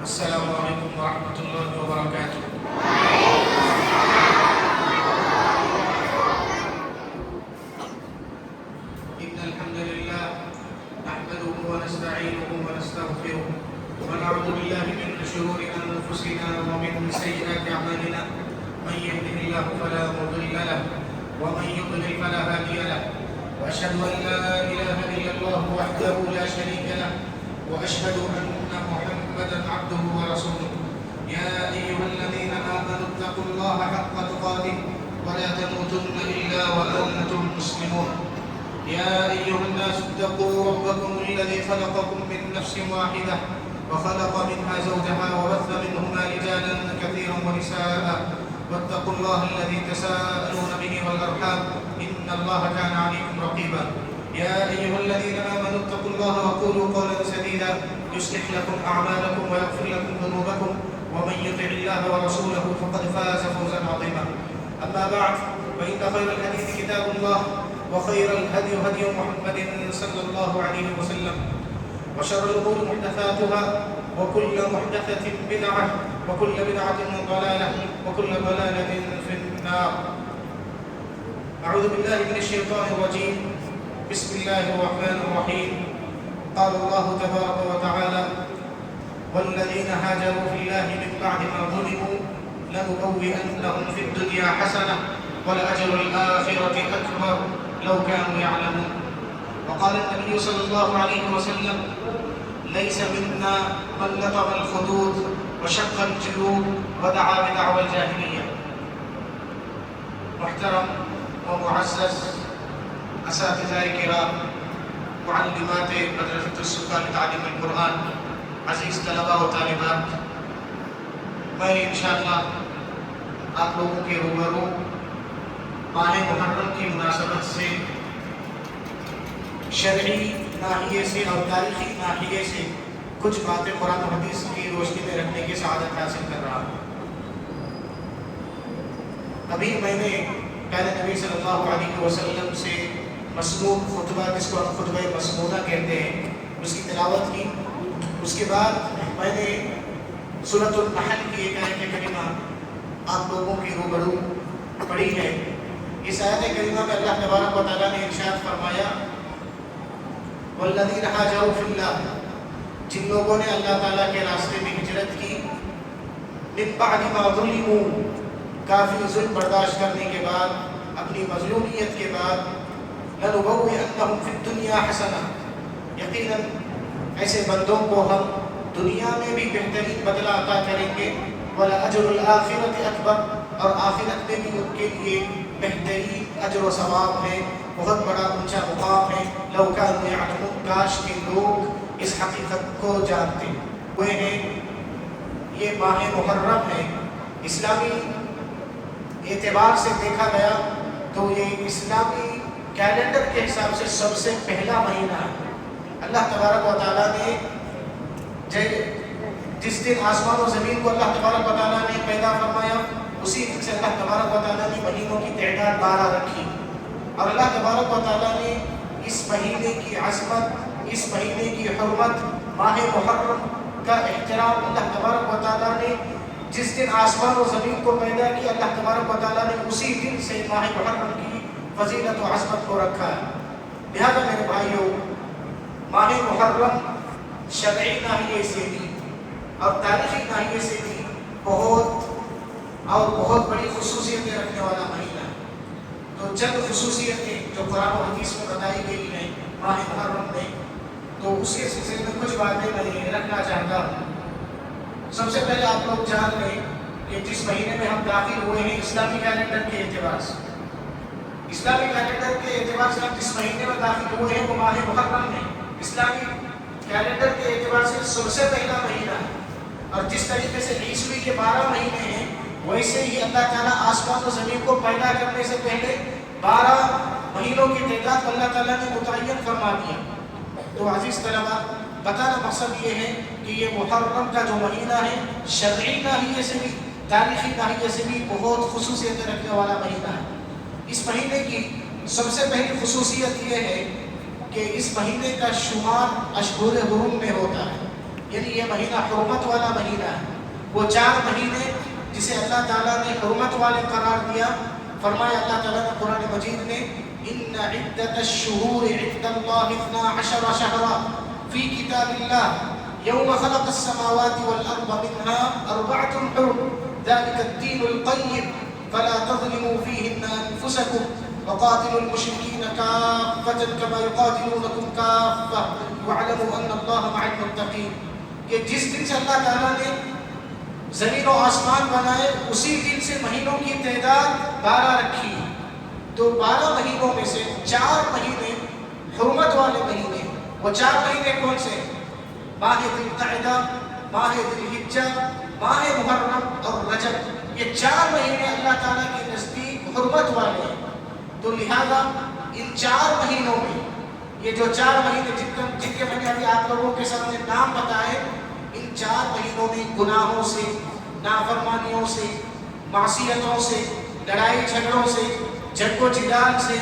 السلام علیکم ورحمۃ اللہ وبرکاتہ۔ ان الحمد للہ نحمده ونستعینه ونستغفره ونعوذ باللہ من شرور انفسنا ومن سیئات اعمالنا، من يهده الله فلا مضل له ومن يضلل فلا هادي له، واشهد ان لا اله الا الله وحده لا شريك له، واشهد ان محمدا عبده ورسوله. يا ايها الذين امنوا اتقوا الله حق تقاته ولا تموتن الا وانتم مسلمون. يا ايها الناس اتقوا ربكم الذي خلقكم من نفس واحده وخلق منها زوجها وبث منهما رجالا كثيرا ونساء، واتقوا الله الذي تساءلون به والارحام ان الله كان عليكم رقيبا. يا ايها الذين امنوا اتقوا الله وقولوا قولا سديدا يصلح لكم اعمالكم ويغفر لكم ذنوبكم، ومن يطع الله ورسوله فقد فاز فوزا عظيما. اما بعد فان خير الحديث كتاب الله، وخير الهدي هدي محمد صلى الله عليه وسلم، وشر الامور محدثاتها، وكل محدثة بدعة، وكل بدعة ضلالة، وكل ضلالة في النار. أعوذ بالله من الشيطان الرجيم. بسم الله الرحمن الرحيم. قال الله تبارك وتعالى: والذين هاجروا في الله من بعد ما ظلموا لنبوئنهم في الدنيا حسنة ولأجر الآخرة أكبر لو كانوا يعلمون. وقال النبي صلى الله عليه وسلم: ليس منا من لطم الخدود وشق الجيوب ودعا بدعوى الجاهلية. محترم ومعزز اساتذہ کرام، معلمات مدرسۃ السلطان لتعلیم القرآن، عزیز طلباء و طالبات، میں انشاءاللہ آپ لوگوں کے روبرو ماہ محرم کی مناسبت سے شرعی ناحیے سے اور تاریخی ناحیے سے کچھ باتیں قرآن و حدیث کی روشنی میں رکھنے کی سعادت حاصل کر رہا ہوں۔ ابھی میں نے پہلے نبی صلی اللہ علیہ وسلم سے مسنون خطبہ، جس کو ہم خطبہ مسنونہ کہتے ہیں، اس کی تلاوت کی۔ اس کے بعد میں نے سورۃ النحل کی ایک آیت کریمہ آپ لوگوں کی روبرو پڑھی ہے۔ اس آیت کریمہ میں اللہ تبارک و تعالیٰ نے ارشاد فرمایا: والذین ہاجروا فی اللہ، جن لوگوں نے اللہ تعالیٰ کے راستے میں ہجرت کی، من بعد ما ظلموا، کافی ظلم برداشت کرنے کے بعد، اپنی مظلومیت کے بعد، لنبوئنہم فی الدنیا حسنہ، یقیناً ایسے بندوں کو ہم دنیا میں بھی بہترین بدلہ عطا کریں گے، وَلَأَجْرُ الْآخِرَةِ أَكْبَرُ، اور آخرت میں بھی ان کے لیے بہترین اجر و ثواب ہے، بہت بڑا اونچا مقام ہے۔ لو كانوا يعلمون، کاش کے لوگ اس حقیقت کو جانتے ہوئے ہیں۔ یہ ماہ محرم ہے، اسلامی اعتبار سے دیکھا گیا تو یہ اسلامی کیلنڈر کے حساب سے سب سے پہلا مہینہ ہے۔ اللہ تبارک و تعالیٰ نے جس دن آسمان و زمین کو اللہ تبارک و تعالیٰ نے پیدا فرمایا، اسی دن سے اللہ تبارک و تعالیٰ نے مہینوں کی تعداد 12 رکھی، اور اللہ تبارک و تعالیٰ نے اس مہینے کی عظمت، اس مہینے کی حرمت، ماہ محرم کا احترام اللہ تبارک و تعالیٰ نے جس دن آسمان و زمین کو پیدا کیا، اللہ تبارک و تعالیٰ نے اسی دن سے ماہ محرم کی فضیلت و عظمت کو رکھا ہے۔ لہذا میرے بھائیوں، ماہ محرم شرعی ناحیے سے بھی اور تاریخی ناحیے سے بھی بہت بڑی خصوصیتیں رکھنے والا مہینہ ہے۔ تو چند خصوصیتیں جو قرآن و حدیث میں بتائی گئی ہیں ماہ محرم میں، تو اس کے سلسلے میں کچھ باتیں میں رکھنا چاہتا ہوں۔ سب سے پہلے آپ لوگ جان لیں کہ جس مہینے میں ہم داخل ہوئے ہیں اسلامی کیلنڈر کے اعتبار سے، اسلامی کیلنڈر کے اعتبار سے ہم جس مہینے میں داخل ہوئے ہیں وہ ماہ محرم ہے۔ اسلامی کیلنڈر کے اعتبار سے سب سے پہلا مہینہ ہے، اور جس طریقے سے عیسوی کے 12 مہینے ہیں، ویسے ہی اللہ تعالیٰ آسمان و زمین کو پیدا کرنے سے پہلے 12 مہینوں کی تعداد اللہ تعالیٰ نے متعین فرما دیا۔ تو عزیز طلباء، بتانا مقصد یہ ہے کہ یہ محرم کا جو مہینہ ہے، شرعی ناحیے سے بھی تاریخی ناحیے سے بھی بہت خصوصیتیں رکھنے والا مہینہ ہے۔ اس مہینے کی سب سے پہلی خصوصیت یہ ہے کہ اس مہینے کا شمار اشہر حرم میں ہوتا ہے۔ یعنی یہ مہینہ حرمت والا مہینہ ہے. وہ 4 مہینے جسے اللہ تعالیٰ نے حرمت والے قرار دیا. فرمایا اللہ تعالیٰ نے قرآن مجید میں ان عدت الشہور عند اللہ 12 شہرا فی کتاب اللہ یوم خلق السماوات والارض منها 4 حرم ذلك الدین القیم فلا تظلموا فیہن انفسکم وقاتلوا المشرکین کافة كما يقاتلونکم کافة واعلموا ان اللہ مع المتقین. کہ جس دن سے اللہ تعالیٰ نے زمین و آسمان بنائے اسی دن سے مہینوں کی تعداد 12 رکھی. تو 12 مہینوں میں سے 4 مہینے حرمت والے مہینے. وہ 4 مہینے کون سے؟ ماہ ذی القعدہ، ماہ ذی الحجہ، ماہ محرم اور رجب. یہ 4 مہینے اللہ تعالیٰ کے نزدیک حرمت والے ہیں. تو لہذا ان 4 مہینوں میں یہ جو 4 مہینے جن کے میں نے ابھی آپ لوگوں کے سامنے نام بتائے، ان 4 مہینوں میں گناہوں سے، نافرمانیوں سے، معصیتوں سے، لڑائی جھگڑوں سے، جنگ و جدال سے،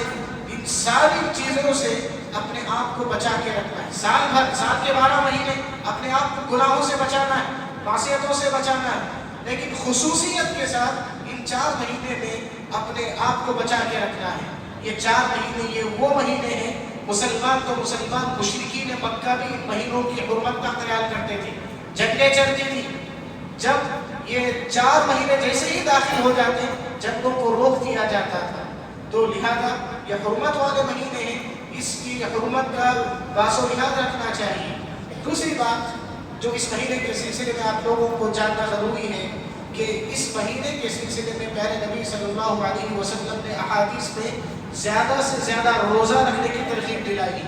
ان ساری چیزوں سے اپنے آپ کو بچا کے رکھنا ہے. سال بھر، سال کے 12 مہینے اپنے آپ کو گناہوں سے بچانا ہے، معصیتوں سے بچانا ہے. لیکن خصوصیت کے ساتھ ان 4 مہینے میں اپنے آپ کو بچا کے رکھنا ہے. یہ 4 مہینے یہ وہ مہینے ہیں، مسلمان تو مسلمان، مشرکین مکہ بھی ان مہینوں کی حرمت کا خیال کرتے تھے. جنگیں چلتی تھی. جب یہ 4 مہینے جیسے ہی داخل ہو جاتے جنگوں کو روک دیا جاتا تھا. تو لہذا یہ حرمت والے مہینے ہیں، اس کی حرمت کا باس و لحاظ رکھنا چاہیے. دوسری بات جو اس مہینے کے سلسلے میں آپ لوگوں کو جاننا ضروری ہے کہ اس مہینے کے سلسلے میں پیارے نبی صلی اللہ علیہ وسلم نے احادیث میں زیادہ سے زیادہ روزہ رکھنے کی ترغیب دلائی.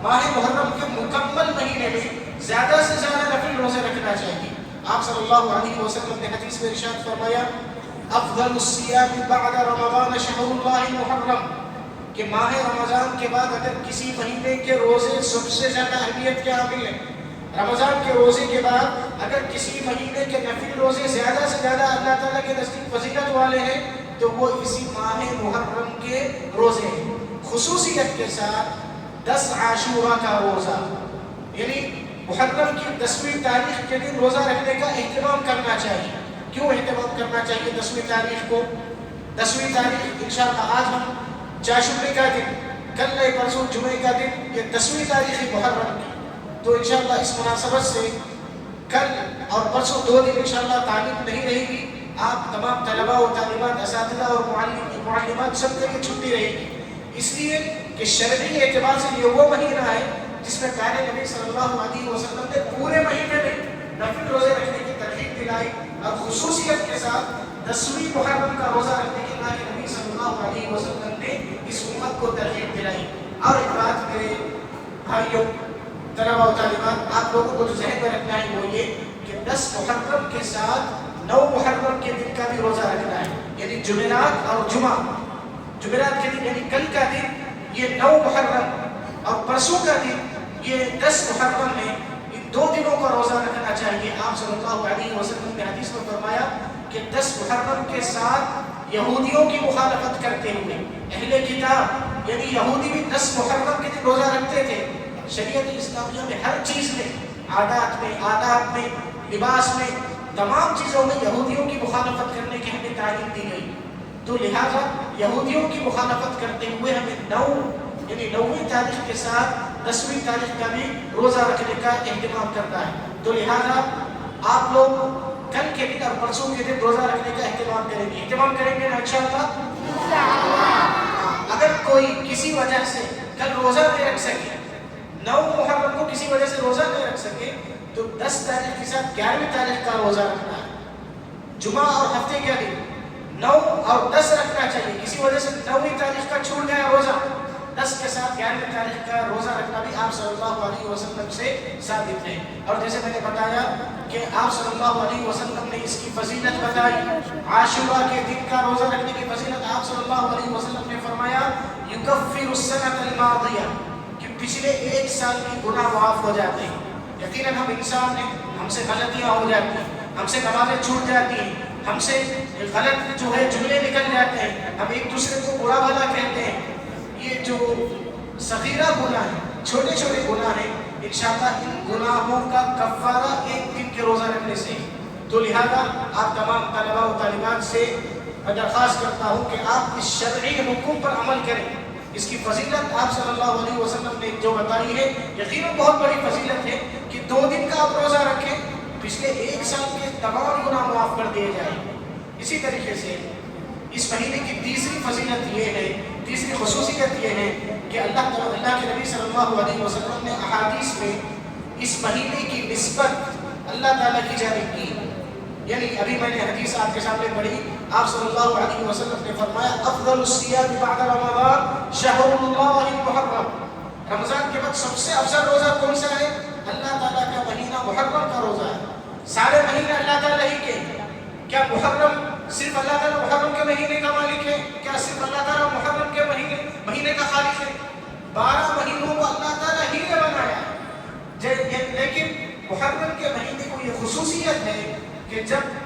ماہ محرم کے مکمل مہینے میں زیادہ سے زیادہ نفل روزے رکھنا چاہیے. آپ صلی اللہ علیہ وسلم نے حدیث میں ارشاد فرمایا افضل الصیام بعد رمضان شہر اللہ المحرم، کہ ماہ رمضان کے بعد اگر کسی مہینے کے روزے سب سے زیادہ اہمیت کے حامل ہیں، رمضان کے روزے کے بعد اگر کسی مہینے کے نفل روزے زیادہ سے زیادہ اللہ تعالیٰ کے نزدیک فضیلت والے ہیں تو وہ اسی ماہ محرم کے روزے ہیں. خصوصیت کے ساتھ 10 عاشورہ کا روزہ، یعنی محرم کی 10ویں تاریخ کے دن روزہ رکھنے کا اہتمام کرنا چاہیے. کیوں اہتمام کرنا چاہیے 10ویں تاریخ کو؟ 10ویں تاریخ انشاءاللہ آج ہم چاشمے کا دن، کل نہیں پرسوں جمعے کا دن، یہ 10ویں تاریخ محرم کی. تو انشاءاللہ اس مناسبت سے کل اور پرسوں 2 دن انشاءاللہ تعلیم نہیں رہے گی. آپ تمام طلباء و طالبات، اساتذہ اور معلمات سب کے لیے چھٹی رہے گی. اس لیے کہ شرعی اعتبار سے یہ وہ مہینہ ہے جس میں پیارے نبی صلی اللہ علیہ وسلم نے پورے مہینے میں نفل روزے رکھنے کی ترغیب دلائی، اور خصوصیت کے ساتھ 10ویں محرم کا روزہ رکھنے کے لیے نبی صلی اللہ علیہ وسلم نے اس امت کو ترغیب دلائی. اور ایک بات میرے بھائیوں، طلباء و طالبات، آپ لوگوں کو جو ذہن میں رکھنا ہے وہ یہ کہ 10 محرم کے ساتھ 9 محرم کے دن کا بھی روزہ رکھنا ہے. یعنی جمعرات اور جمعہ، جمعرات کے دن یعنی کل کا دن یہ 9 محرم اور پرسوں کا دن یہ 10 محرم ہے. ان 2 دنوں کا روزہ رکھنا چاہیے. آپ صلی اللہ علیہ وسلم نے حدیث میں فرمایا کہ 10 محرم کے ساتھ یہودیوں کی مخالفت کرتے ہوئے، اہل کتاب یعنی یہودی بھی 10 محرم کے دن روزہ رکھتے تھے. شریعت اسلامیہ میں ہر چیز میں، عادات میں، آداب میں، لباس میں، تمام چیزوں میں یہودیوں کی مخالفت کرنے کی ہمیں تعلیم دی گئی. تو لہذا یہودیوں کی مخالفت کرتے ہوئے ہمیں 9ویں تاریخ کے ساتھ 10ویں تاریخ کا بھی روزہ رکھنے کا اہتمام کرنا ہے. تو لہذا آپ لوگ کل کے دن اور پرسوں کے دن روزہ رکھنے کا اہتمام کریں گے. اہتمام کریں گے نا انشاءاللہ؟ اگر کوئی کسی وجہ سے کل روزہ نہیں رکھ سکے، 9 محرم کو کسی وجہ سے روزہ نہیں رکھ سکے، تو 10 تاریخ کے ساتھ 11ویں تاریخ کا روزہ رکھنا ہے. جمعہ اور ہفتے کے دن 9 اور 10 رکھنا چاہیے. کسی وجہ سے 9ویں تاریخ کا چھوٹ گیا روزہ، 10 کے ساتھ 11ویں تاریخ کا روزہ رکھنا بھی آپ صلی اللہ علیہ وسلم سے ثابت ہے. اور جیسے میں نے بتایا کہ آپ صلی اللہ علیہ وسلم نے اس کی فضیلت بتائی. عاشورہ کے دن کا روزہ رکھنے کی فضیلت آپ صلی اللہ علیہ وسلم نے فرمایا یکفر السنۃ الماضیہ، کہ پچھلے 1 سال کے گناہ معاف ہو جاتے ہیں. یقیناً ہم انسان ہیں، ہم سے غلطیاں ہو جاتی ہیں، ہم سے نمازیں چھوٹ جاتی ہیں، ہم سے غلط جو ہے جملے نکل جاتے ہیں، ہم ایک دوسرے کو برا بھلا کہتے ہیں. یہ جو صغیرہ گناہ ہیں، چھوٹے چھوٹے گناہ ہیں، انشاءاللہ ان گناہوں کا کفارہ ایک دن کے روزہ رکھنے سے ہی۔ تو لہذا آپ تمام طلباء و طالبات سے میں درخواست کرتا ہوں کہ آپ اس شرعی حکم پر عمل کریں۔ اس کی فضیلت آپ صلی اللہ علیہ وسلم نے جو بتائی ہے یقیناً بہت بڑی فضیلت ہے کہ 2 دن کا آپ روزہ رکھیں، پچھلے 1 سال کے تمام گناہ معاف کر دیے جائیں۔ اسی طریقے سے اس مہینے کی تیسری فضیلت یہ ہے، تیسری خصوصیت یہ ہے کہ اللہ کے نبی صلی اللہ علیہ وسلم نے احادیث میں اس مہینے کی نسبت اللہ تعالیٰ کی جانب کی۔ یعنی ابھی میں نے حدیث آپ کے سامنے پڑھی، آپ صلی اللہ علیہ وسلم نے فرمایا افضل الصیام بعد رمضان شہر اللہ المحرم۔ رمضان کے بعد سب سے افضل روزہ کون سا ہے؟ اللہ تعالیٰ کا مہینہ محرم کا روزہ ہے۔ سارے مہینے اللہ تعالیٰ ہی کے، کیا محرم صرف اللہ تعالیٰ محرم کے مہینے کا مالک ہے؟ کیا صرف اللہ تعالیٰ محرم کے مہینے کا خالق ہے؟ 12 مہینوں کو اللہ تعالیٰ ہی نے بنایا ہے، لیکن محرم کے مہینے کو یہ خصوصیت ہے کہ جب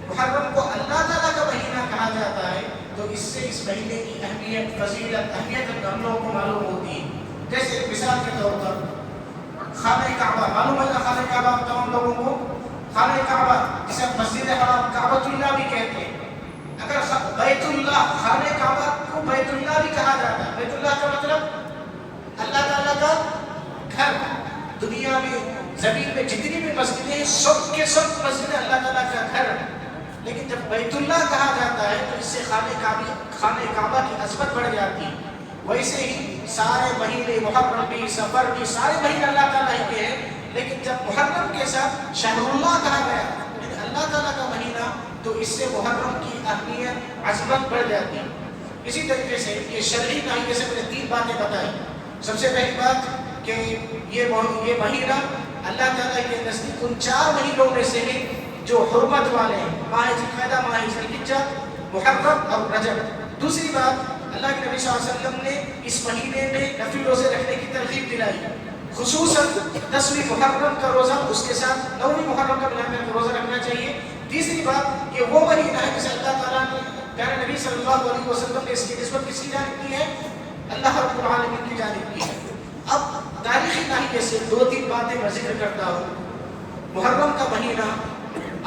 محرم کو اللہ تعالیٰ کا مہینہ کہا جاتا ہے تو اس سے اس مہینے کی اہمیت، فضیلت، اہمیت ہم لوگوں کو معلوم ہوتی ہے۔ جیسے ایک مثال کے طور پر خانہ کعبہ، معلوم ہے نا خانہ کعبہ تمام لوگوں کو؟ خانہ کعبہ جسے مسجد حرام کعبۃ اللہ بھی کہتے ہیں۔ اگر بیت اللہ، خانہ کعبہ کو بیت اللہ بھی کہا جاتا ہے۔ بیت اللہ کا مطلب اللہ تعالیٰ کا گھر۔ دنیا میں زمین میں جتنی بھی مسجدیں ہیں سب کے سب مسجد اللہ تعالیٰ کا گھر، لیکن جب بیت اللہ کہا جاتا ہے تو اس سے خانہ کعبہ کی عظمت بڑھ جاتی ہے۔ ویسے ہی سارے مہینے، محرم بھی، سفر بھی، سارے مہینے اللہ تعالیٰ ہی کے ہیں، لیکن جب محرم کے ساتھ شہر اللہ کہا گیا یعنی اللہ تعالیٰ کا مہینہ تو اس سے محرم کی اہمیت، عظمت بڑھ جاتی ہے۔ اسی طریقے سے یہ شرعی مہینے سے میں نے 3 باتیں بتائی۔ سب سے پہلی بات کہ یہ مہینہ اللہ تعالیٰ کے نزدیک ان 4 مہینوں میں سے ہے جو حرمت والے ہیں، ماہ ذوالقعدہ، ماہ ذی الحجہ، محرم اور رجب۔ دوسری بات، اللہ کے نبی صلی اللہ علیہ وسلم نے اس مہینے میں نفل روزے رکھنے کی ترغیب دلائی، خصوصاً 10ویں محرم کا روزہ، اس کے ساتھ 9ویں محرم کا ملا کر کے روزہ رکھنا چاہیے۔ تیسری بات، یہ وہ مہینہ ہے جسے اللہ تعالیٰ نے پیارے نبی صلی اللہ علیہ وسلم نے اس کی نسبت کس کی جانب کی ہے؟ اللہ رب العالمین کی جانب کی ہے۔ اب تاریخی ناحیے سے 2-3 باتیں میں ذکر کرتا ہوں۔ محرم کا مہینہ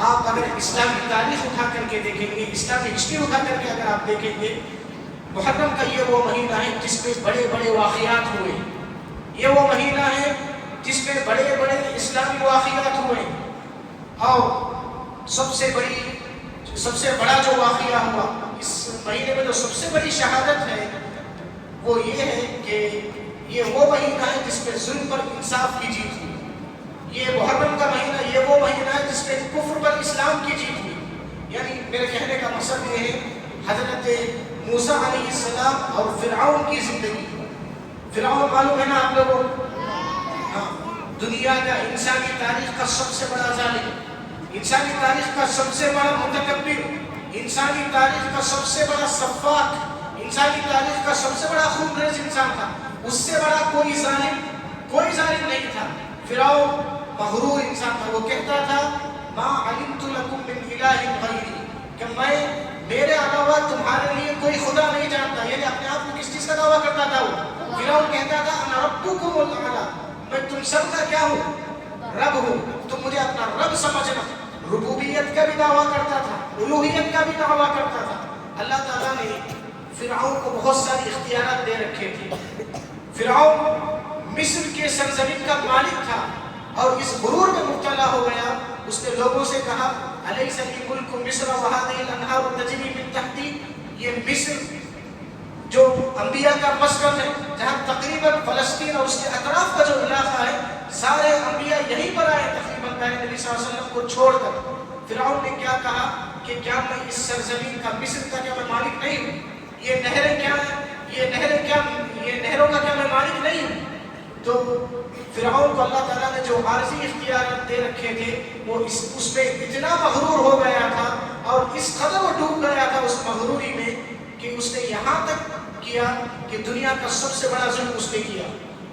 آپ اگر اسلامی تاریخ اٹھا کر کے دیکھیں گے، اسلامی ہسٹری اٹھا کر کے اگر آپ دیکھیں گے، محرم کا یہ وہ مہینہ ہے جس میں بڑے بڑے واقعات ہوئے۔ یہ وہ مہینہ ہے جس میں بڑے بڑے اسلامی واقعات ہوئے، اور سب سے بڑا جو واقعہ ہوا اس مہینے میں، جو سب سے بڑی شہادت ہے وہ یہ ہے کہ یہ وہ مہینہ ہے جس میں ظلم پر انصاف کی جیت ہوئی۔ یہ محرم کا مہینہ یہ وہ مہینہ ہے جس میں کفر پر اسلام کی جیت ہوئی۔ یعنی میرے کہنے کا مقصد یہ ہے، حضرت موسیٰ علیہ السلام اور فرعون کی زندگی۔ فرعون معلوم ہے نا آپ لوگوں؟ ہاں، دنیا کا، انسانی تاریخ کا سب سے بڑا ظالم، انسانی تاریخ کا سب سے بڑا متکبر، انسانی تاریخ کا سب سے بڑا سفاک، انسانی تاریخ کا سب سے بڑا خونریز انسان تھا۔ اس سے بڑا کوئی ظالم نہیں تھا۔ فرعون مغرور انسان تھا، وہ کہتا تھا ما علمت لکم من الہ غیری، کہ میرے علاوہ تمہارے لیے کوئی خدا نہیں جانتا۔ یعنی اپنے آپ کو کس چیز کا دعویٰ کرتا تھا وہ؟ فرعون کہتا تھا انا ربکم الاعلی، میں تم سب کا کیا ہوں؟ رب ہوں، تم مجھے اپنا رب سمجھنا۔ ربوبیت کا بھی دعویٰ کرتا تھا، الوہیت کا بھی دعویٰ کرتا تھا۔ اللہ تعالیٰ نے فرعون کو بہت ساری اختیارات دے رکھے تھے۔ فرعون مصر کے سرزمین کا مالک تھا اور اس غرور میں مبتلا ہو گیا۔ اس نے لوگوں سے کہا الیس لی ملک مصر وہذہ الانہار تجری من تحتی، یہ مصر جو انبیاء کا مسکن ہے، جہاں تقریباً فلسطین اور اس کے اطراف کا جو علاقہ ہے سارے انبیاء یہیں پر آئے تقریباً پیارے نبی صلی اللہ علیہ وسلم کو چھوڑ کر۔ فرعون نے کیا کہا کہ کیا میں اس سرزمین کا، مصر کا کیا میں مالک نہیں ہوں؟ یہ نہریں کیا ہیں؟ یہ نہروں کا کیا میں مالک نہیں ہوں؟ تو فرعون کو اللہ تعالیٰ نے جو عارضی اختیارات دے رکھے تھے وہ اس پہ اتنا مغرور ہو گیا تھا اور اس قدر وہ ڈوب گیا تھا اس مغروری میں کہ اس نے یہاں تک کیا کہ دنیا کا سب سے بڑا ظلم اس نے کیا۔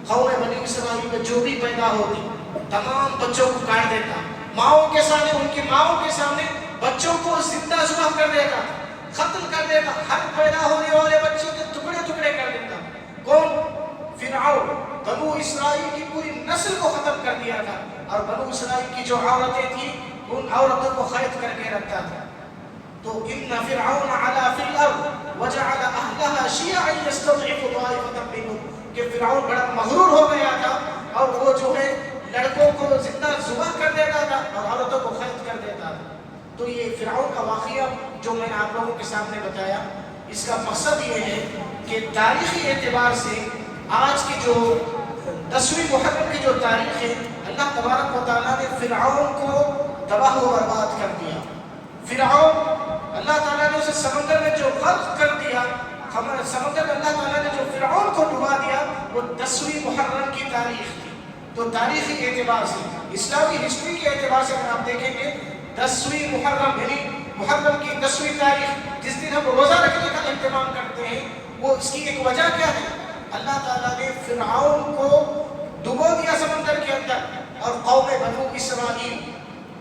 قوم بنی اسرائیل میں جو بھی پیدا ہوتی تمام بچوں کو کاٹ دیتا، ماؤں کے سامنے، ان کی ماؤں کے سامنے بچوں کو زندہ ذبح کر دیتا، قتل کر دیتا، ہر پیدا ہونے والے بچے کے ٹکڑے ٹکڑے کر دیتا۔ کون؟ فرعون بنو اسرائیل کی پوری نسل کو ختم کر دیا تھا، اور بنو اسرائیل کی جو عورتیں تھیں ان عورتوں کو قید کر کے رکھتا تھا. تو ان فرعون علا فی الارض وجعل اہلها شیعا یستضعف طائفة منهم، کہ فرعون بڑا مغرور ہو گیا تھا اور وہ جو ہے لڑکوں کو زندہ ذبح کر دیتا تھا اور عورتوں کو قید کر دیتا تھا. تو یہ فرعون کا واقعہ جو میں نے آپ لوگوں کے سامنے بتایا، اس کا مقصد یہ ہے کہ تاریخی اعتبار سے آج کی جو 10ویں محرم کی جو تاریخ ہے، اللہ تبارک و تعالیٰ نے فرعون کو تباہ و برباد کر دیا. فرعون اللہ تعالیٰ نے اسے سمندر میں جو غرق کر دیا، سمندر میں اللہ تعالیٰ نے جو فرعون کو ڈبا دیا، وہ 10ویں محرم کی تاریخ تھی. تو تاریخی اعتبار سے، اسلامی ہسٹری کے اعتبار سے اگر آپ دیکھیں گے 10ویں محرم یعنی محرم کی 10ویں تاریخ جس دن ہم روزہ رکھنے کا اہتمام کرتے ہیں، وہ اس کی ایک وجہ کیا ہے؟ اللہ تعالیٰ نے فرعون کو ڈبو دیا سمندر کے اندر، اور قوم بنو اسرائیل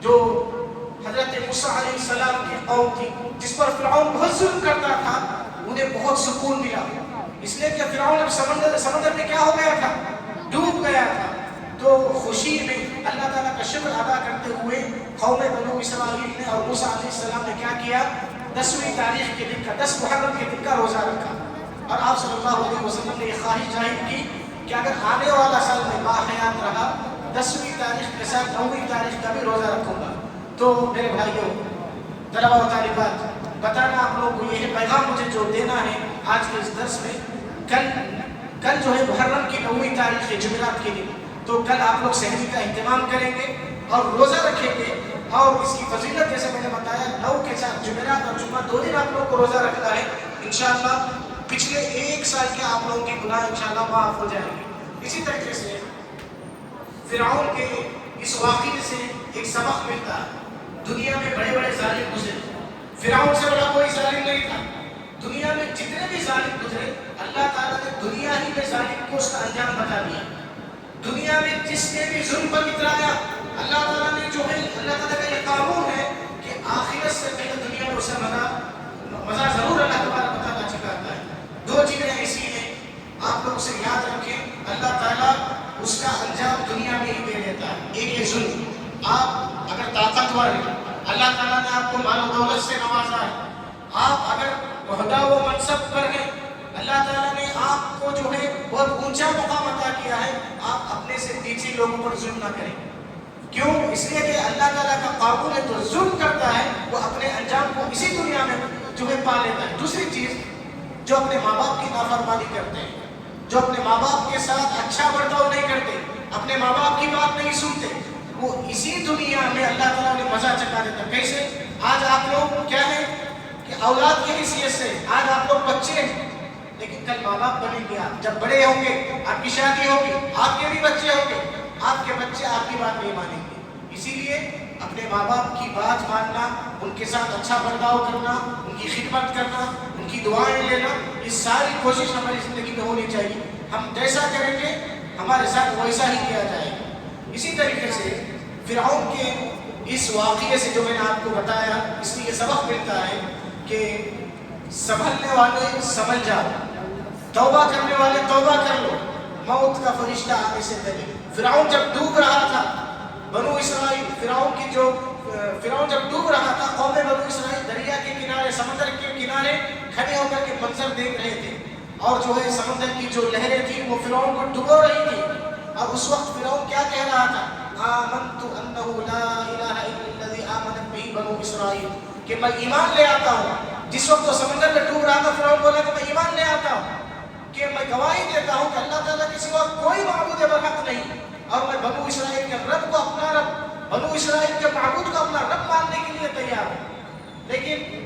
جو حضرت موسیٰ علیہ السلام کی قوم تھی جس پر فرعون بہت ظلم کرتا تھا، انہیں بہت سکون ملا. اس لیے کہ فرعون اب سمندر میں کیا ہو گیا تھا؟ ڈوب گیا تھا. تو خوشی میں اللہ تعالیٰ کا شکر ادا کرتے ہوئے قوم بنو اسرائیل نے اور موسیٰ علیہ السلام نے کیا کیا؟ 10ویں تاریخ کے دن کا 10 محرم کے دن کا روزہ رکھا. اور آپ صلی اللہ علیہ وسلم نے یہ خواہش ظاہر کی کہ اگر آنے والا سال میں باحیات رہا 10ویں تاریخ کے ساتھ 9ویں تاریخ کا بھی روزہ رکھوں گا. تو میرے بھائیوں، طلبہ و طالبات، بتانا آپ لوگوں کو یہ ہے، پیغام مجھے جو دینا ہے آج کے اس درس میں، کل جو ہے محرم کی 9ویں تاریخ ہے، جمعرات کے دن. تو کل آپ لوگ سحری کا اہتمام کریں گے اور روزہ رکھیں گے، اور اس کی فضیلت جیسے میں نے بتایا 9 کے ساتھ جمعرات اور جمعہ 2 دن آپ لوگوں کو روزہ رکھنا ہے. انشاءاللہ پچھلے 1 سال کے آپ لوگوں کی گناہ انشاءاللہ معاف ہو جائیں گے. اسی طریقے سے فرعون کے اس واقعے سے ایک سبق ملتا ہے. دنیا میں بڑے بڑے ظالم گزرے، فرعون سے بڑا کوئی ظالم نہیں تھا. دنیا میں جتنے بھی ظالم گزرے، اللہ تعالیٰ نے دنیا ہی میں ظالم کو اس کا انجام بتا دیا. دنیا میں جس نے بھی ظلم پر اترایا، اللہ تعالیٰ نے جو ہے، اللہ تعالیٰ کا یہ قانون ہے کہ آخرت سے پہلے دنیا میں اسے مزہ ضرور اللہ تبارک و تعالیٰ چکاتا ہے. 2 چیزیں ایسی ہیں آپ لوگ اسے یاد رکھیں، اللہ تعالیٰ اس کا انجام دنیا میں ہی دے دیتا ہے. ایک یہ ظلم، آپ اگر طاقتور ہیں، اللہ تعالیٰ نے آپ کو مال و دولت سے نوازا ہے، آپ اگر عہدہ و منصب پر ہیں، اللہ تعالیٰ نے آپ کو جو ہے بہت اونچا مقام عطا کیا ہے، آپ اپنے سے نیچے لوگوں پر ظلم نہ کریں. کیوں؟ اس لیے کہ اللہ تعالیٰ کا قانون ہے، جو ظلم کرتا ہے وہ اپنے انجام کو اسی دنیا میں جو ہے پا لیتا ہے. دوسری چیز، جو اپنے ماں باپ کی نافرمانی کرتے ہیں، جو اپنے ماں باپ کے ساتھ اچھا برتاؤ نہیں کرتے، اپنے ماں باپ کی بات نہیں سنتے، وہ اسی دنیا میں اللہ تعالیٰ نے مزہ چکا دیتا. کیسے؟ آج آپ لوگ کیا ہے کہ اولاد کی حیثیت سے آج آپ لوگ بچے ہیں، لیکن کل ماں باپ بنیں گے. آپ جب بڑے ہوں گے، آپ کی شادی ہوگی، آپ کے بھی بچے ہوں گے، آپ کے بچے آپ کی بات نہیں مانیں گے. اسی لیے اپنے ماں باپ کی بات ماننا، ان کے ساتھ اچھا برتاؤ کرنا، ان کی خدمت کرنا، ان کی دعائیں لینا، یہ ساری کوشش ہماری زندگی میں ہونی چاہیے. ہم جیسا کریں گے ہمارے ساتھ ویسا ہی کیا جائے گا. اسی طریقے سے فرعون کے اس واقعے سے جو میں نے آپ کو بتایا، اس لیے یہ سبق ملتا ہے کہ سنبھلنے والے سنبھل جاؤ، توبہ کرنے والے توبہ کر لو، موت کا فرشتہ آنے سے پہلے. فرعون جب ڈوب رہا تھا، بنو اسرائیل فرعون جب ڈوب رہا تھا، قوم بنو اسرائیل دریا کے کنارے، سمندر کے کنارے کھڑے ہو کر کے منظر دیکھ رہے تھے، اور جو ہے سمندر کی جو لہریں تھیں وہ فرعون کو ڈبو رہی تھی. اور اس وقت فرعون کیا کہہ رہا تھا؟ آمنت انہ لا الہ الا الذی آمنت بہ بنو اسرائیل، کہ میں ایمان لے آتا ہوں. جس وقت تو سمندر میں ڈوب رہا تھا، فرعون بولا کہ میں ایمان لے آتا ہوں، کہ میں گواہی دیتا ہوں کہ اللہ تعالیٰ کے سوا کوئی معبود برحق نہیں، اور میں بنو اسرائیل کے رب کو اپنا رب، بنو اسرائیل کے معبود کو اپنا رب ماننے کے لیے تیار ہوں. لیکن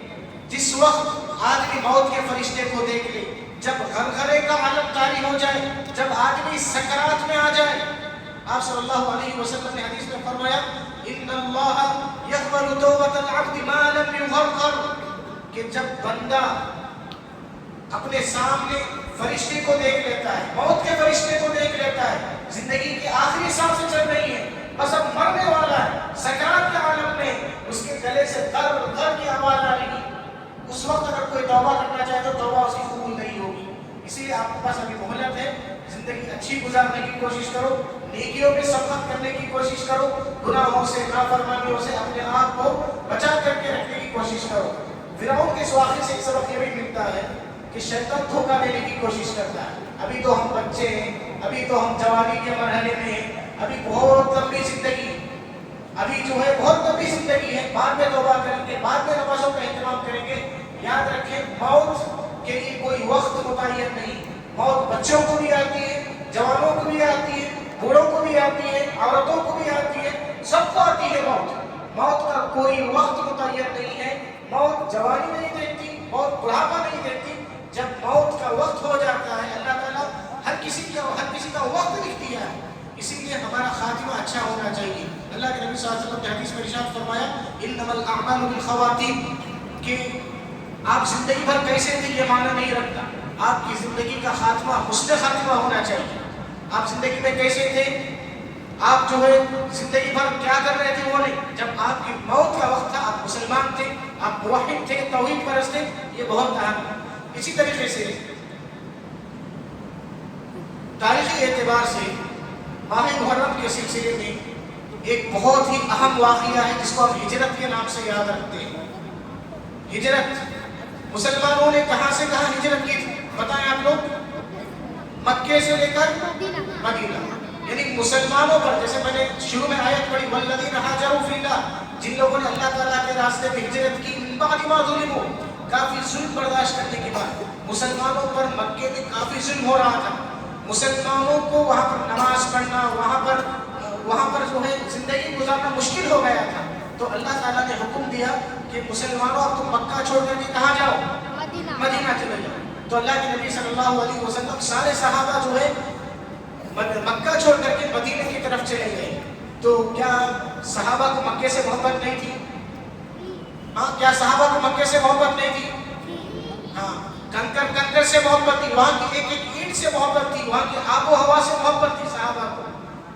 جس وقت آدمی موت کے فرشتے کو دیکھ لے، جب غرغرے کا عالم طاری ہو جائے، جب آدمی سکرات میں آ جائے، آپ صلی اللہ علیہ وسلم نے حدیث میں فرمایا ان اللہ یقبل توبۃ العبد ما لم یغرغر، کہ جب بندہ اپنے سامنے فرشتے کو دیکھ لیتا ہے، موت کے فرشتے کو دیکھ لیتا ہے، زندگی کی آخری سانسیں چل رہی ہیں، بس اب مرنے والا ہے، سکرات کے عالم میں اس کے گلے سے در در کی آواز آ رہی ہے، اس وقت اگر کوئی توبہ کرنا چاہے تو توبہ اس کی قبول نہیں ہوگی. اسی لیے آپ کے پاس ابھی مہلت ہے، زندگی اچھی گزارنے کی کوشش کرو، نیکیوں میں سبقت کرنے کی کوشش کرو، گناہوں سے نافرمانیوں سے اپنے آپ کو بچا کر کے رکھنے کی کوشش کرو۔ فرعون کے اس واقعے سے ایک سبق یہ بھی ملتا ہے کہ شیطان دھوکہ دینے کی کوشش کرتا ہے۔ ابھی تو ہم بچے ہیں، ابھی تو ہم جوانی کے مرحلے میں ہیں، ابھی بہت لمبی زندگی، ابھی جو ہے بہت لمبی زندگی ہے، بعد میں توبہ کریں گے، بعد میں نمازوں کا اہتمام کریں گے۔ یاد رکھیں موت کے لیے کوئی وقت متعین نہیں، موت بچوں کو بھی آتی ہے، جوانوں کو بھی آتی ہے، بوڑھوں کو بھی آتی ہے، عورتوں کو بھی آتی ہے، سب کو آتی ہے موت۔ موت کا کوئی وقت متعین نہیں ہے، موت جوانی نہیں دیکھتی، موت بڑھاپا نہیں دیکھتی۔ جب موت کا وقت ہو جاتا ہے، اللہ تعالیٰ ہر کسی کا وقت لکھ دیا ہے، اسی لیے ہمارا خاتمہ اچھا ہونا چاہیے۔ اللہ کے نبی صلی اللہ علیہ وسلم نے حدیث میں ارشاد فرمایا انما الاعمال بالخواتیم، کہ آپ زندگی بھر کیسے تھے یہ معنی نہیں رکھتا، آپ کی زندگی کا خاتمہ حسن خاتمہ ہونا چاہیے۔ آپ زندگی میں کیسے تھے، آپ جو ہے زندگی بھر کیا کر رہے تھے وہ نہیں، جب آپ کی موت کا وقت تھا آپ مسلمان تھے، آپ موحد تھے، توحید پرست تھے، یہ بہت اہم ہے۔ اسی طریقے سے تاریخی اعتبار سے ماہ محرم کے سلسلے میں ایک بہت ہی اہم واقعہ ہے جس کو ہم ہجرت کے نام سے یاد رکھتے ہیں۔ ہجرت، مسلمانوں نے کہاں سے کہاں ہجرت کی تھی بتائیں آپ لوگ؟ مکے سے لے کر مدینہ، یعنی مسلمانوں پر، جیسے میں نے شروع میں آیت پڑھی والذین ہاجروا فی اللہ، جن لوگوں نے اللہ تعالیٰ کے راستے میں ہجرت کی، من بعد ما ظلموا، کافی ظلم برداشت کرنے کے بعد، مسلمانوں پر مکے میں کافی ظلم ہو رہا تھا، مسلمانوں کو وہاں پر نماز پڑھنا، وہاں پر جو ہے زندگی گزارنا مشکل ہو گیا تھا، تو اللہ تعالیٰ نے حکم دیا کہ مسلمانوں اب تم مکہ چھوڑ کر کے کہاں جاؤ؟ مدینہ چلے جاؤ۔ تو اللہ کے نبی صلی اللہ علیہ وسلم سارے صحابہ جو ہے مکہ چھوڑ کر کے مدینے کی طرف چلے گئے۔ تو کیا صحابہ کو مکے سے محبت نہیں تھی؟ ہاں، کیا صحابہ کو مکے سے محبت نہیں تھی؟ ہاں، کنکر سے محبت تھی، وہاں کی ایک ایک اینٹ سے محبت تھی، وہاں کی آب و ہوا سے محبت تھی صحابہ کو،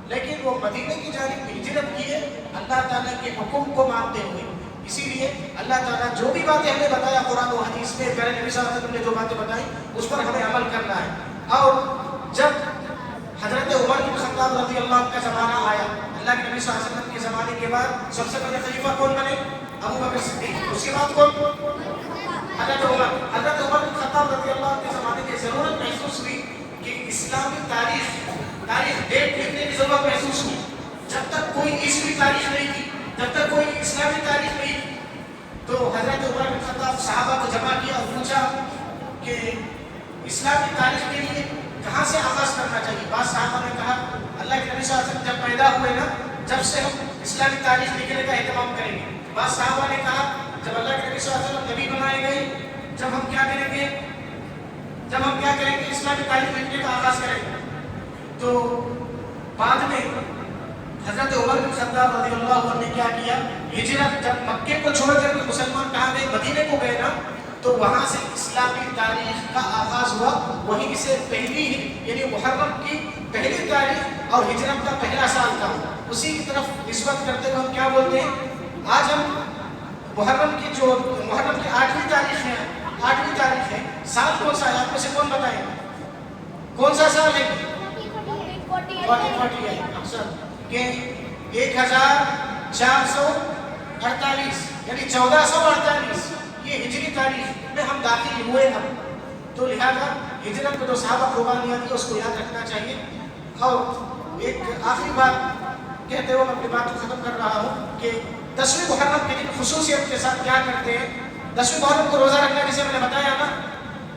لیکن وہ مدینے کی جانب ہجرت کیے اللہ تعالیٰ کے حکم کو مانتے ہوئے۔ اسی لیے اللہ تعالیٰ جو بھی باتیں ہمیں بتایا قرآن و حدیث میں، پیارے نبی صلی اللہ علیہ وسلم نے جو باتیں بتائی اس پر ہمیں عمل کرنا ہے۔ اور جب حضرت عمر بن خطاب رضی اللہ عنہ کا زمانہ آیا، اللہ کے نبی صلی اللہ علیہ وسلم کے زمانے کے بعد سب سے پہلے خلیفہ کون بنے؟ ابو بکر صدیق، اس کے بعد کون؟ حضرت عمر بن خطاب رضی اللہ عنہ کے زمانے میں ضرورت محسوس ہوئی کہ اسلامی تاریخ ڈیٹ لکھنے کی ضرورت محسوس ہوئی۔ جب تک کوئی عیسوی تاریخ نہیں تھی، جب تک کوئی اسلامی تاریخ نہیں تھی، تو حضرت عمر بن خطاب صحابہ کو جمع کیا اور پوچھا کہ اسلامی تاریخ کے لیے کہاں سے آغاز کرنا چاہیے؟ بعض صحابہ نے کہا اللہ کے نبی صلی اللہ علیہ وسلم جب پیدا ہوئے نا، جب سے ہم اسلامی تاریخ لکھنے کا اہتمام کریں گے۔ بعض صحابہ نے کہا جب اللہ کے نبی صلی اللہ علیہ وسلم نبی بنائے گئے، جب ہم کیا کریں گے اسلامی تاریخ لکھنے کا آغاز کریں گے۔ تو بعد میں حضرت عمر بن خطاب رضی اللہ عنہ نے کیا کیا، ہجرت، جب مکے کو چھوڑ کر کے مسلمان کہاں گئے؟ مدینے کو گئے نا، تو وہاں سے اسلامی تاریخ کا آغاز ہوا، وہیں سے پہلی یعنی محرم کی پہلی تاریخ اور ہجرت کا پہلا سال تھا، اسی کی طرف نسبت کرتے ہوئے ہم کیا بولتے ہیں؟ آج ہم محرم کی 8ویں تاریخ ہے، سال کون سا ہے؟ آپ میں سے کون بتائیں کون سا سال ہے؟ 40 ہے اکثر کہ 1448 یعنی 1448 یہ ہجری تاریخ میں ہم داخل ہوئے ہم، تو لہذا ہجرت میں جو صحابہ قربانیاں دی اس کو یاد رکھنا چاہیے۔ اور ایک آخری بات کہتے ہوئے میں اپنی بات کو ختم کر رہا ہوں کہ 10ویں محرم کے دن خصوصیت کے ساتھ کیا کرتے ہیں؟ 10ویں محرم کو روزہ رکھنا، جسے میں نے بتایا نا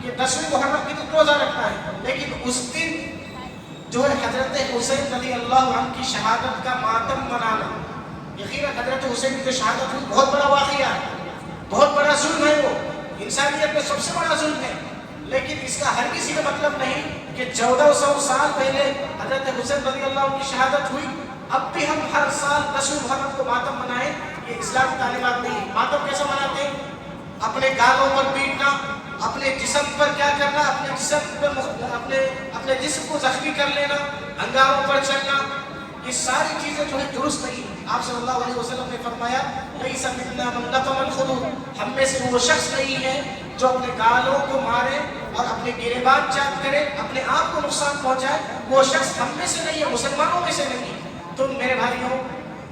کہ 10ویں محرم کے دن روزہ رکھنا ہے، لیکن اس دن جو ہے حضرت حسین رضی اللہ عنہ کی شہادت کا ماتم منانا، یقیناً حضرت حسین کی جو شہادت ہوئی بہت بڑا واقعہ ہے، بہت بڑا ظلم ہے، وہ انسانیت میں سب سے بڑا ظلم ہے، لیکن اس کا ہر کسی کا مطلب نہیں کہ 1400 سال پہلے حضرت حسین رضی اللہ عنہ کی شہادت ہوئی، اب بھی ہم ہر سال 10ویں محرم کو ماتم منائیں، یہ اسلامی تعلیمات نہیں۔ ماتم کیسے مناتے ہیں؟ اپنے گالوں پر پیٹنا، اپنے جسم پر کیا کرنا، اپنے جسم کو زخمی کر لینا، انگاروں پر چلنا، یہ ساری چیزیں جو ہے درست نہیں۔ آپ صلی اللہ علیہ وسلم نے فرمایا لیس منا من لطم الخدود، ہم میں سے وہ شخص نہیں ہے جو اپنے گالوں کو مارے اور اپنے گریبان چاک کرے، اپنے آپ کو نقصان پہنچائے، وہ شخص ہم میں سے نہیں ہے، مسلمانوں میں سے نہیں ہے۔ تو میرے بھائیوں،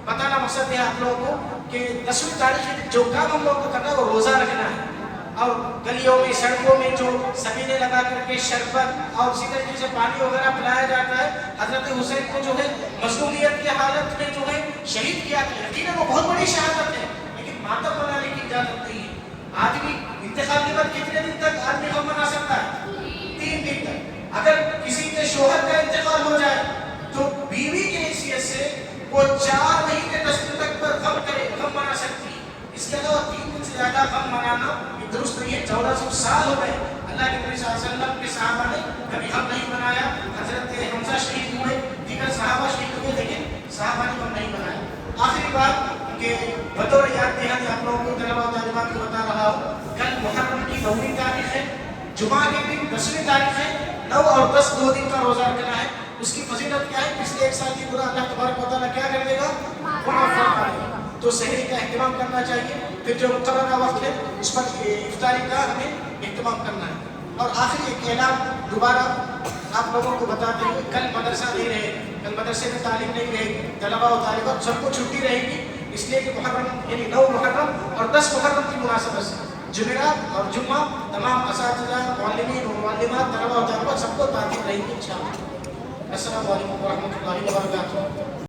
بتانا مقصد ہے آپ لوگوں کو کہ 10ویں تاریخ جو کام ہم لوگوں کو کرنا ہے وہ روزہ رکھنا ہے، اور گلیوں میں سڑکوں میں جو سبیلے لگا کر کے شربت اور اسی طریقے سے پانی وغیرہ پلایا جاتا ہے، حضرت حسین کو جو ہے مظلومیت کی حالت میں جو ہے شہید کیا گیا، یقیناً وہ بہت بڑی شہادت ہے، لیکن ماتم منانے کی اجازت نہیں ہے۔ آج بھی انتقال کے بعد کتنے دن تک آدمی غم منا سکتا ہے؟ 3 دن تک۔ اگر کسی کے شوہر کا انتقال ہو جائے تو بیوی کی حیثیت سے وہ 4 مہینے 10 دن تک پر غم منا سکتی ہے۔ اس کے علاوہ 3 دن سے زیادہ غم منانا یہ درست نہیں ہے۔ 1400 سال ہو گئے اللہ کے نبی صلی اللہ علیہ وسلم کے صحابہ نے کبھی غم نہیں منایا۔ حضرت حمزہ شہید ہوئے، دیگر صحابہ شہید ہوئے، لیکن صحابہ نے غم نہیں منایا۔ آخری بات کہ بطور یاد دہانی آپ لوگوں کو طلباء و طالبات کو بتا رہا ہوں، کل محرم کی 9ویں تاریخ ہے، جمعہ کے دن 10ویں تاریخ ہے، 9 اور 10 2 دن کا روزہ رکھنا ہے۔ اس کی فضیلت کیا ہے؟ پچھلے 1 سال کی گناہ اللہ تبارک و تعالیٰ کیا کر دے گا؟ معاف فرما دے گا۔ تو سحری کا اہتمام کرنا چاہیے، پھر جو مقررہ وقت ہے اس پر افطاری کا ہمیں اہتمام کرنا ہے۔ اور آخری ایک اعلان دوبارہ آپ لوگوں کو بتاتے ہوئے، کل مدرسہ نہیں رہے گا، کل مدرسے میں تعلیم نہیں رہے گی، طلباء و طالبات سب کو چھٹی رہے گی، اس لیے کہ محرم یعنی 9 محرم اور 10 محرم کی مناسبت سے جمعرات اور جمعہ تمام اساتذہ، معلمین و معلمات، طلباء و طالبات سب کو تعطیل رہے گی انشاءاللہ۔ السلام علیکم ورحمۃ اللہ وبرکاتہ۔